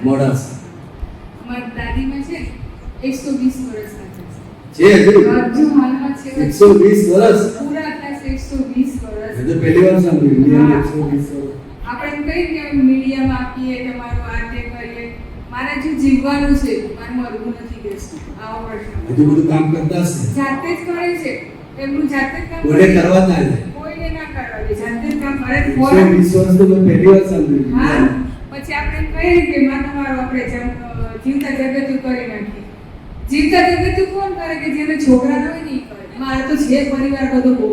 મોડાસા. અમારી દાદીમાં છે 120 વર્ષના છે. છે હજુ હજુ હાલમાં છે 120 વર્ષ પૂરા થશે 120 વર્ષ. મેં તો પહેલી વાર સાંભળ્યું ઇન્ડિયામાં 120 વર્ષ. આપણે એમ કહીએ કે મીડિયામાં આપીએ તમારું આ તે કરીએ, મારે હજુ જીવવાનું છે, મારે મરવું નથી કહેશું. આવો પ્રશ્ન હજુ બધું કામ કરતા હશે જાતે જ કરે છે, એમનું જાતે જ કામ કોઈને કરે. કરવા ના જાય. કોઈને ના કરવા દે, જાતે જ કામ કરે. 120 વર્ષ તો મેં પહેલી વાર સાંભળ્યું હા, ઇન્ડિયામાં. પછી આપણે એમ કહીએ કે માં તમારું આપણે જીવતા જગતું કરી નાખીએ. જીવતા જગતું કોણ કરે કે જેને છોકરા ન હોય ને ઈ કરે. મારે તો છે પરિવાર બધો બહુ,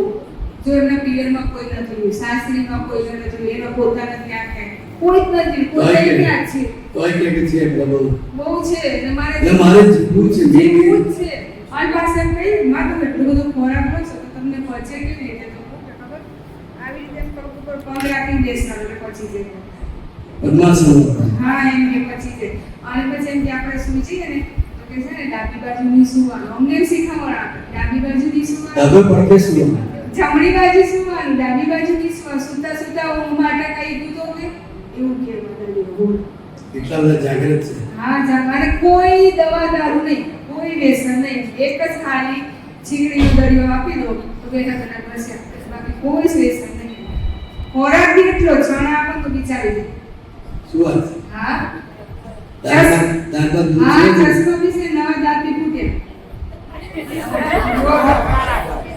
જો એમના પિયરમાં કોઈ નથી, સાસરીમાં કોઈ નથી, એનો પોતાના ત્યાં ક્યાંય કોઈ જ નથી, પોતે એકલા જ છે. તોય કે છે એટલે બહુ બહુ છે અને મારે એટલે મારે જીવવું છે. જીવવું જ છે. મારી પાસે એમ કહી માં તમે એટલું બધું ખોરાક લો છો તો તમને પચે કેવી રીતે? તો ખબર આવી રીતે પગ ઉપર પગ રાખીને બેસવાનું એટલે પચી જાય. પદ્માસન. હા, એમ કે પછી છે. અને પછી એમ કે આપણે સૂચીએ ને તો કે છે ને ડાબી બાજુની સુવાનું. અમને એમ શીખવાડે આપણે ડાબી બાજુની સુવાનું, ડાબે પડખે શું જમણી બાજુ સુવાનું, ડાબી બાજુની સુવાનું. સુતા સુતા ઊંઘ માટે કઈ દૂધો ને એવું કે બધા એટલા બધા જાગૃત છે. હા, અને કોઈ દવા દારૂ નહીં, કોઈ વ્યસન નહીં. એક જ ખાલી ચીકણીનો દરિયો આપી દો તો બેઠા બેઠા બસ્યા. બાકી કોઈ જ વ્યસન નહીં. ખોરાક બી એટલો ચણા આપો તો બિચારી જાય. શું વાત છે? હા, દાંત દૂધ હા, છે ને? ચશ્મા બી છે, નવા દાંત બી ફૂટે.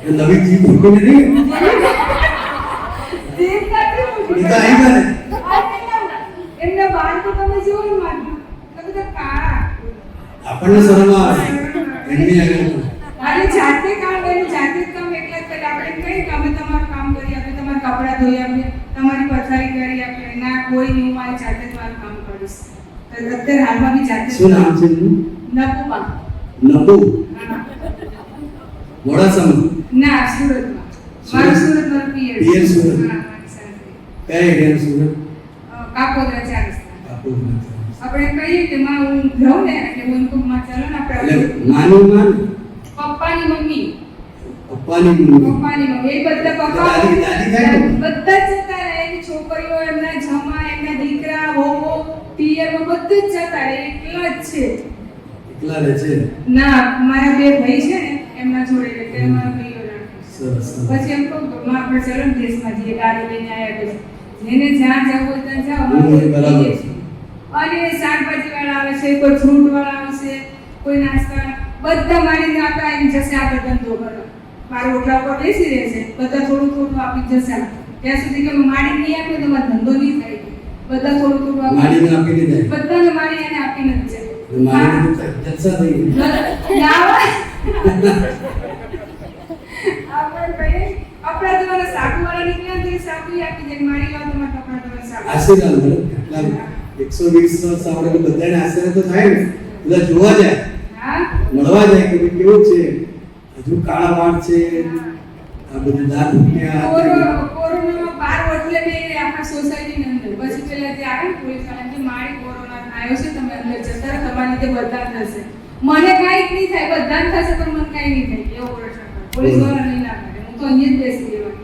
એ નવી જીભ ફૂટી નથી ને? જીભ નથી ફૂટી. એ તો આવી ગયા ને? એમના બાળ તો તમે જુઓ ને માથું, તો બધા કાળા. આપણને શરમ આવે એમની આગળ. અને જાતે કામ એનું જાતે જ કામ એકલા જ કરે. આપણે એમ કહીએ કે અમે તમારું કામ કરી આપીએ, તમારા કપડાં ધોઈ આપીએ, તમારી પથારી કરી આપીએ. ના, કોઈ નહીં, હું મારી જાતે જ મારું કામ કરીશ. તો અત્યારે હાલમાં બી જાતે જ શું નામ છે એમનું? નપુમાં. નબુ. હા. મોડાસામાં. ના, સુરતમાં. મારું સુરત મારું પિયર. પિયર સુરત. હા, મારી સાસરી. કયા એરિયા સુરત? કાપોદ્રા 4 રસ્તા. કાપોદ્રા. આપણે કહીએ કે માં હું રહું ને એટલે હું એમ કહું માં ચાલો ને આપણે એટલે નાની માં પપ્પાની મમ્મી, પપ્પાની મમ્મી. પપ્પાની મમ્મી એ બધા પપ્પા દાદી થાય ને? બધા જ જતા રહે. એની છોકરીઓ, એમના જમા, એમના દીકરા, વહુઓ, પિયરમાં બધું જ જતા રહે. એકલા જ છે. એકલા રહે છે. ના, મારા બે ભાઈ છે ને એમના જોડે રહે. તે મારા ભાઈઓ રાખે. સરસ સરસ. પછી એમ કહું તો માં આપણે ચલો ને દેશમાં જઈએ, ગાડી લઈને આવ્યા પછી જેને જ્યાં જવું હોય ત્યાં જાઓ. બરાબર. અને શાકભાજી વાળા આવે છે, કોઈ ફ્રૂટ વાળા આવશે, કોઈ નાસ્તા, બધા મારીને આપતા એમ જશે આપણે ધંધો કરો. મારા ઓટલા ઉપર બેસી રહેશે, બધા થોડું થોડું આપી જશે. ત્યાં સુધી કે મારી નહીં આપે તો મારો ધંધો નહીં થાય. બધા થોડું થોડું આપી માડીને આપીને જાય. બધાને મારી એને આપીને જ જાય. માડીને તો જલસા થઈ ગયા. આપણે કહીએ આપણા તમારા સાકુ વાળા નીકળ્યા તો એ સાકુ આપી દે. મારી લો તમારા કપડા તમારા સાકુ. આશીર્વાદ મળે. એટલા 120 વર્ષ આપણે તો બધાને આશીર્વાદ તો થાય ને. બધા જોવા જાય, હા, મળવા જાય કે ભાઈ કેવું છે, હજુ કાળા વાળ છે, આ બધું દાંત ઉઠ્યા. કોરોનામાં 12 એટલે બે આખા સોસાયટીની અંદર. પછી પેલા જે આવે ને પોલીસ વાળા કે મારી કોરોના આવ્યો છે, તમે અંદર જતા રહો, તમારી રીતે બધા થશે. મને કાંઈ નહીં થાય, બધા થશે પણ મને કાંઈ નહીં થાય. એવો પ્રશ્ન કરે. પોલીસ વાળા નહીં ના કરે. હું તો અહીંયા જ બેસી રહેવાની.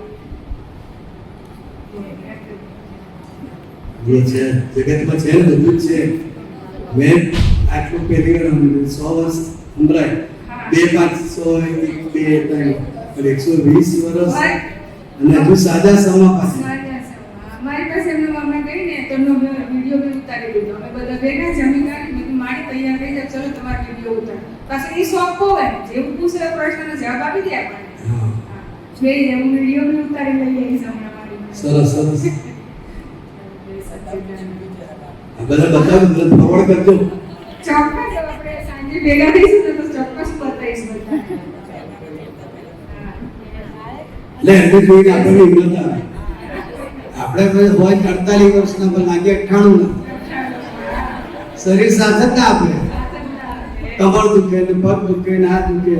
જે છે જગતમાં છે ને બધું જ છે. મેં આટલું પહેલી વાર 100 વર્ષ સંભળાય. 2, 5, 100, 1, 2, 3, પણ 120 વર્ષ અને હજુ સાજા સમા પાસે. મારી પાસે એમને અમે ગઈ ને તો એમનો વિડીયો બી ઉતારી દીધો. અમે બધા ભેગા જમી કાઢી બધું મારી તૈયાર થઈ જાય, ચલો તમારો વિડીયો ઉતાર. પાછળ એ શોખ હોય જેવું પૂછે એ પ્રશ્નનો જવાબ આપી દે આપણને. હા, જોઈ હું વિડીયો બી ઉતારી લઈ આવીશ હમણાં મારી. સરસ સરસ. આ બધા બતાવો, બધા ફોરવર્ડ કરજો. ચોક્કસ આપણે સાંજે ભેગા થઈશું ને તો ચોક્કસ બતાવીશ બધા. એટલે એમને જોઈને આપણને હિંમત આવે. આપણે હોય 48 વર્ષના પણ લાગે 98 ના. શરીર સાથ જ ના આપે. કમર દુખે ને પગ દુખે ને હાથ દુખે.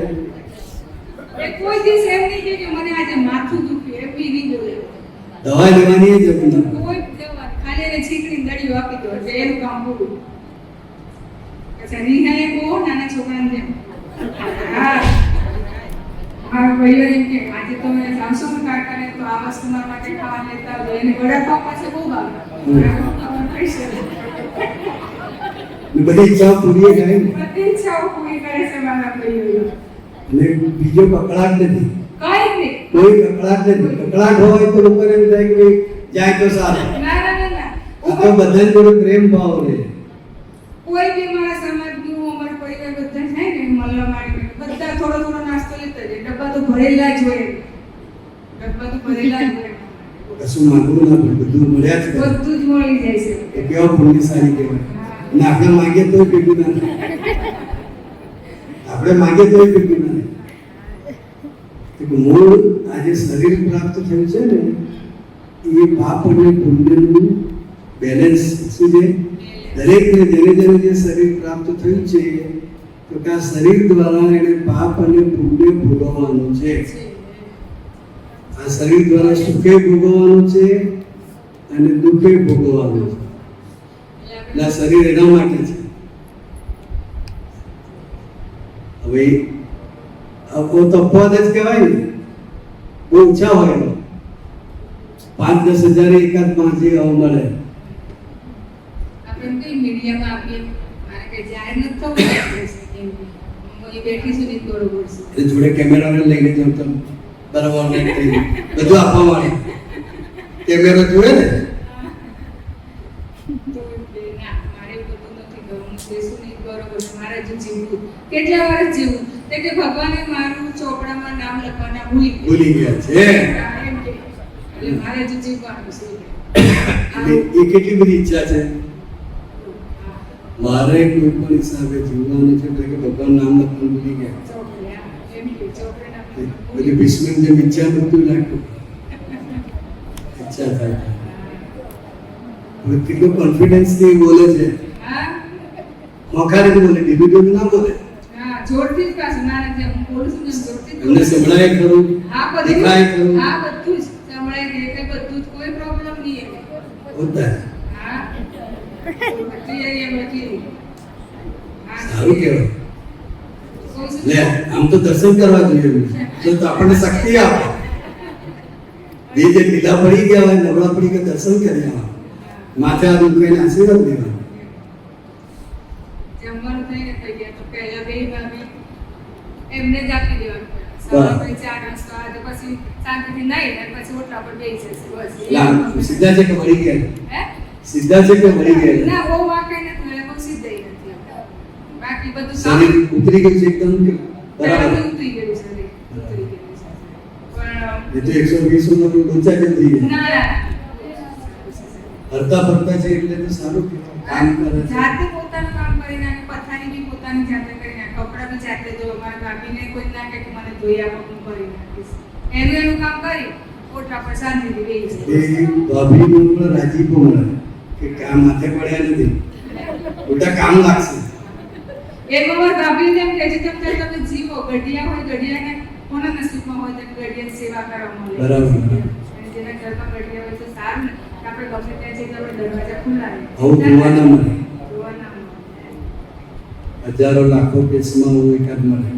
એ કોઈ દિવસ એમ નહીં કે મને આજે માથું દુખ્યું એ બી નહીં બોલે. દવા લેવાની એ જરૂર નથી. કોઈ દવા ખાલી એને છીકડીને દળિયો આપી દો એટલે એનું કામ પૂરું. અચ્છા નિહાએ બહુ નાના છોકરાને જેમ. હા, મારા ભાઈઓ એમ કે આજે તો મેં જાણશો ને કાકાને તો આ વસ્તુ મારા માટે ખાવા લેતા હોય. એને વડાપાવ પાસે બહુ ભાવે. વડાપાવ ખાવાનું કહીશ. ને બધી ઈચ્છાઓ પૂરી થાય ને. બધી ઈચ્છાઓ પૂરી કરે છે મારા ભાઈઓ. અને બીજો કકળાટ નથી, કઈ નહીં. કોઈ કકળાટ નથી. કકળાટ હોય તો લોકોને એમ થાય કે જાય તો સારું. ના ના ના ના. આ તો બધા જોડે પ્રેમ ભાવ રહે. કોઈ બી મારા સમાજનું અમારા પરિવાર બધા થાય ને મલ્લા મારી બધા થોડો થોડો નાસ્તો લેતા જાય. ડબ્બા તો ભરેલા જ હોય. ડબ્બા તો ભરેલા જ હોય. કશું માંગવું ના પડે, બધું મળ્યા જ કરે. બધું જ મળી જાય છે. એ કેવા પુણ્યશાળી કહેવાય. અને આપણે માંગીએ તોય ભેગું ના થાય. આપણે માંગીએ તોય ભેગું ના થાય. કે મૂળ આ જે શરીર પ્રાપ્ત થયું છે ને એ પાપ અને પુણ્યનું બેલેન્સ શું છે? દરેકને જેને જેને જે શરીર પ્રાપ્ત થયું છે તો કે આ શરીર દ્વારા એને પાપ અને પુણ્ય ભોગવવાનું છે. આ શરીર દ્વારા સુખે ભોગવવાનું છે અને દુઃખે ભોગવવાનું છે. એટલે આ શરીર એના માટે છે. હવે તો અપવાદ જ કહેવાય ને, બહુ ઓછા હોય 5-10 હજાર એકાદ 5 જેવા મળે. આપણે કઈ મીડિયામાં આપીએ મારે કઈ જાહેર નથી થવું હું બેઠી છું ને બરોબર છે. એટલે જોડે કેમેરાને લઈને જાવ તો બરાબર ને બધું આપવા માંડે. કેમેરો જોડે ને તો ના મારે બધું નથી કરવું બેસું નહીં બરોબર છે. મારે જો જીવવું કેટલા વર્ષ જીવવું તે કે ભગવાને મારું ચોપડામાં નામ લખવાના ભૂલી ગયા છે. એમ કે એટલે મારે જો જીવવાનું છે. એટલે એ કેટલી બધી ઈચ્છા છે મારે કોઈ પણ હિસાબે જીવવાનું છે. એટલે કે ભગવાન નામ લખવાનું ભૂલી ગયા. બધી ભીષ્મ જેમ ઈચ્છા બધું નાખ્યું ઈચ્છા થાય. હવે કેટલું કોન્ફિડન્સ થી બોલે છે. મોખારે બોલે, ડીબી ના બોલે. જોરથી જ પાછું ના નથી હું બોલું છું ને જોરથી તમને સંભળાય ખરું, હા બધું દેખાય ખરું. હા બધું જ સંભળાય દેખાય બધું જ કોઈ પ્રોબ્લેમ નહીં હોતા હા બધી એ બધી સારું કહેવાય. લે આમ તો દર્શન કરવા જોઈએ તો આપણને શક્તિ આપે. બે જે ઢીલા પડી ગયા હોય નબળા પડી ગયા દર્શન કરી આવવા, માથે આ દુખાઈને આશીર્વાદ લેવા. જમવાનું થઈને થઈ ગયા તો પહેલા બે ભાભી એમને જ આપી દેવાનું સવારે પછી ચા નાસ્તો આવે પછી શાંતિથી નાઈ અને પછી ઓટલા પર બેસી જશે બસ. સીધા છે કે મળી ગયા? હે સીધા છે કે મળી ગયા? ના બહુ વાંકાઈ નથી એટલે બહુ સીધા નથી. બાકી બધું શરીર ઉતરી ગયું છે એકદમ કે બરાબર બરાબર? ઉતરી ગયું શરીર ઉતરી ગયું છે એ તો 120 નો ઊંચા કેમ થઈ ગયા? ના ના હરતા ફરતા છે એટલે તો સારું કહેવાય. કામ કરે છે. જાતે પોતાનું કામ કરી નાખે, પથારી બી પોતાની જાતે કરી નાખે, કપડાં બી જાતે ધોવે. મારી ભાભીને કોઈ ના કહે કે મને ધોઈ આપો હું કરી નાખીશ. એનું કામ કરી ઓટલા પર શાંતિથી બેસી જાય. એ ભાભીનો પણ રાજીપો મળે કે કામ માથે પડ્યા નથી, ઉલટા કામ લાગશે. એમાં મારી ભાભીને એમ કહે છે કે તમે જીવો ગઢિયા હોય ગઢિયાને કોના નસીબમાં હોય તો ગઢિયાની સેવા કરવા મળે. બરાબર. અને જેના ઘરમાં ગઢિયા હોય તો સારું ને આપણે ગમે ત્યાં જઈએ તો આપણે દરવાજા ખુલ્લા રહે. આવું જોવા ના મળે. જોવા ના મળે. હજારો લાખો કેસમાં હું એકાદ મળે.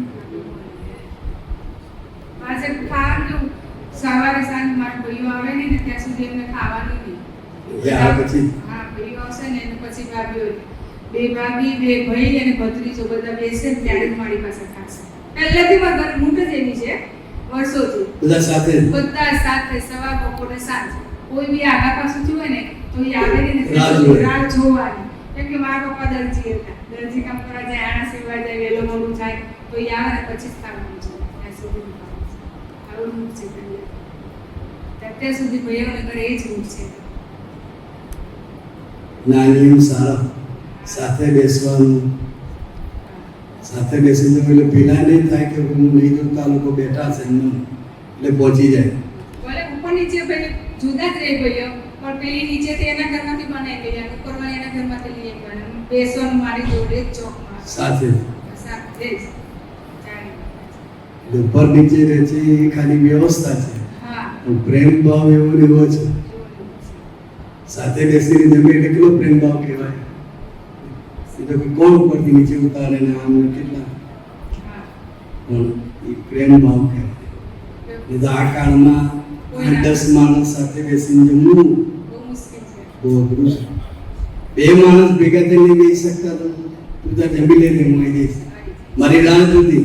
પાછળ ખાવાનું સવારે સાંજ મારા ભાઈઓ આવે ને ત્યાં સુધી એમને ખાવાનું નહીં. એ આ પછી હા ભાઈઓ આવશે ને એને પછી ભાભીઓ બે ભાભી બે ભાઈ અને ભત્રીજો બધા બેસે ને ત્યારે જ મારી પાસે ખાશે. પહેલેથી મારા ઘર મૂઠ જ એવી છે વર્ષોથી. બધા સાથે બધા સાથે સવાર બપોરે સાંજ કોઈ બી આગા પાછું થયું હોય ને તો એ આવે ને રાહ જોવે. રાહ જોવાની. કેમ કે મારા પપ્પા દરજી હતા, દરજી કામ કરવા જાય આણા સેવા જાય વેલો મોડું થાય તો એ આવે ને પછી જ ખાવાનું છે ત્યાં સુધી ખાવાનું છે. આવું મૂળ છે પહેલે. અત્યાર સુધી ભાઈઓને ઘરે એ જ મૂળ છે. ના નિયમ સારા. સાથે બેસવાનું, સાથે બેસીને એટલે પેલા નહીં થાય કે હું નહીં જોતા આ લોકો બેઠા છે એમને એટલે પહોંચી જાય. ભલે ઉપર નીચે ભાઈ જુદા જ રહે ભાઈઓ પણ પેલી નીચેથી એના ઘરમાંથી બનાવી ગઈ અને ઉપરવાળી એના ઘરમાંથી લઈ આવવાનું. બેસવાનું મારી જોડે જ ચોકમાં સાથે સાથે જ ચાલે. એટલે ઉપર નીચે રહે છે એ ખાલી વ્યવસ્થા છે, હા પણ પ્રેમ ભાવ એવો ને એવો છે. સાથે બેસીને જમે એટલે કેટલો પ્રેમ ભાવ કહેવાય. એ તો કે કોણ ઉપરથી નીચે ઉતારે ને આમ ને કેટલા, હા પણ એ પ્રેમ ભાવ કહેવાય. નહીં તો આ કાળમાં 8-10 માણસ સાથે બેસીને જમવું બહુ મુશ્કેલ છે. બહુ અઘરું છે. 2 માણસ ભેગા થઈને નહીં બેસી શકતા તો તું ત્યાં જમી લે હું આવી જઈશ, મારી રાહ જોતી.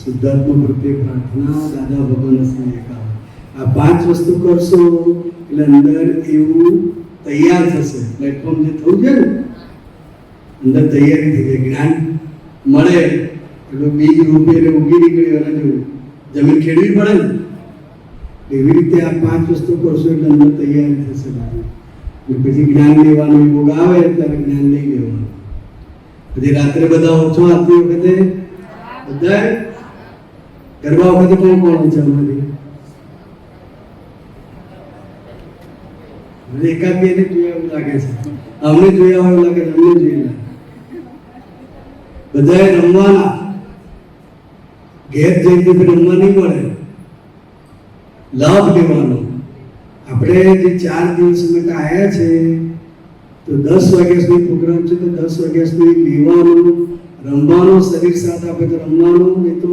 શુદ્ધાત્મા પ્રત્યે પ્રાર્થના, દાદા ભગવાન શ્રી એકાવ. આ 5 વસ્તુ કરશો એટલે અંદર એવું તૈયાર થશે. પ્લેટફોર્મ જે થવું છે ને અંદર તૈયારી થઈ જાય. જ્ઞાન મળે એટલે બીજ રૂપે એટલે ઉગી નીકળી અને જેવું જમીન ખેડવી પડે ને એવી રીતે આ 5 વસ્તુ કરશો એટલે અંદર તૈયારી થશે બધું. અને પછી જ્ઞાન લેવાનું યોગ આવે ત્યારે જ્ઞાન લઈ લેવાનું. પછી રાત્રે બધા ઓછો આવતી વખતે બધા ગરબા વખતે કોણ કોણ છે અમારી એકાદ બે ને જોયા એવું લાગે છે. અમને જોયા હોય એવું લાગે છે. અમને જોયેલા બધાએ રમવાના. ઘેર જઈને રમવા નહીં મળે, લાભ લેવાનો. આપણે જે 4 દિવસ માટે આવ્યા છે તો 10 વાગ્યા સુધી પ્રોગ્રામ છે તો 10 વાગ્યા સુધી લેવાનું, રમવાનું, શરીર સાથ આપે તો રમવાનું, નહીં તો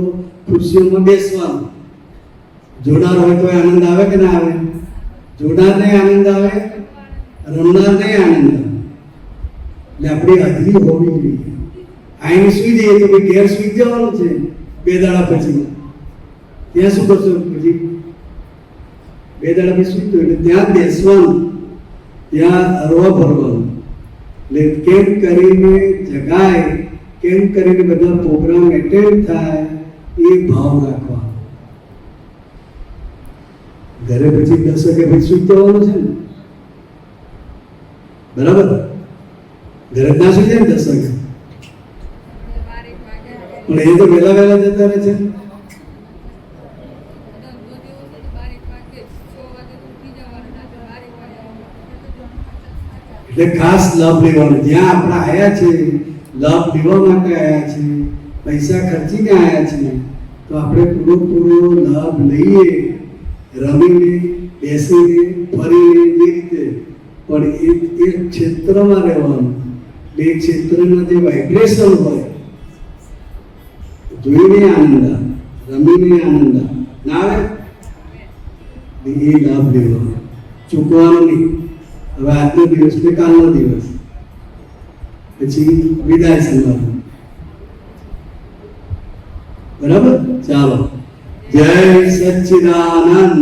ખુરશીઓમાં બેસવાનું. જોનાર હોય તો આનંદ આવે કે ના આવે? જોનારને આનંદ આવે, રમનારને આનંદ આવે. એટલે આપણી હાજરી હોવી જોઈએ. આઈને સુઈ જઈએ તો ભાઈ ઘેર સુઈ જવાનું છે 2 દાડા પછી. ત્યાં શું કરશો? પછી 2 દાડા પછી સુઈ એટલે ત્યાં બેસવાનું, ત્યાં હરવા ફરવાનું. એટલે કેમ કરીને જગાય, કેમ કરીને બધા પ્રોગ્રામ એટેન્ડ થાય એ ભાવ રાખવાનો. ઘરે પછી 10 વાગ્યા પછી સુઈ જવાનું છે ને, બરાબર? ઘરે ના સુઈ જાય ને 10 વાગે, પણ એ તો વહેલા વહેલા જતા રહે છે. એટલે ખાસ લાભ લેવાનો. જ્યાં આપણે આવ્યા છે, લાભ લેવા માટે આવ્યા છે, પૈસા ખર્ચીને આવ્યા છે, તો આપણે પૂરો લાભ લઈએ. રમીને, બેસીને, ફરીને, જે રીતે પણ એ ક્ષેત્રમાં રહેવાનું. એ ક્ષેત્રના જે વાઇબ્રેશન હોય જોઈને આનંદ આવે, રમીને આનંદ આવે, ના આવે એ લાભ લેવાનો, ચૂકવાનો નહીં. હવે આજનો દિવસ ને કાલનો દિવસ, પછી વિદાય સંભાળ. બરાબર? ચાલો, જય સચ્ચિદાનંદ.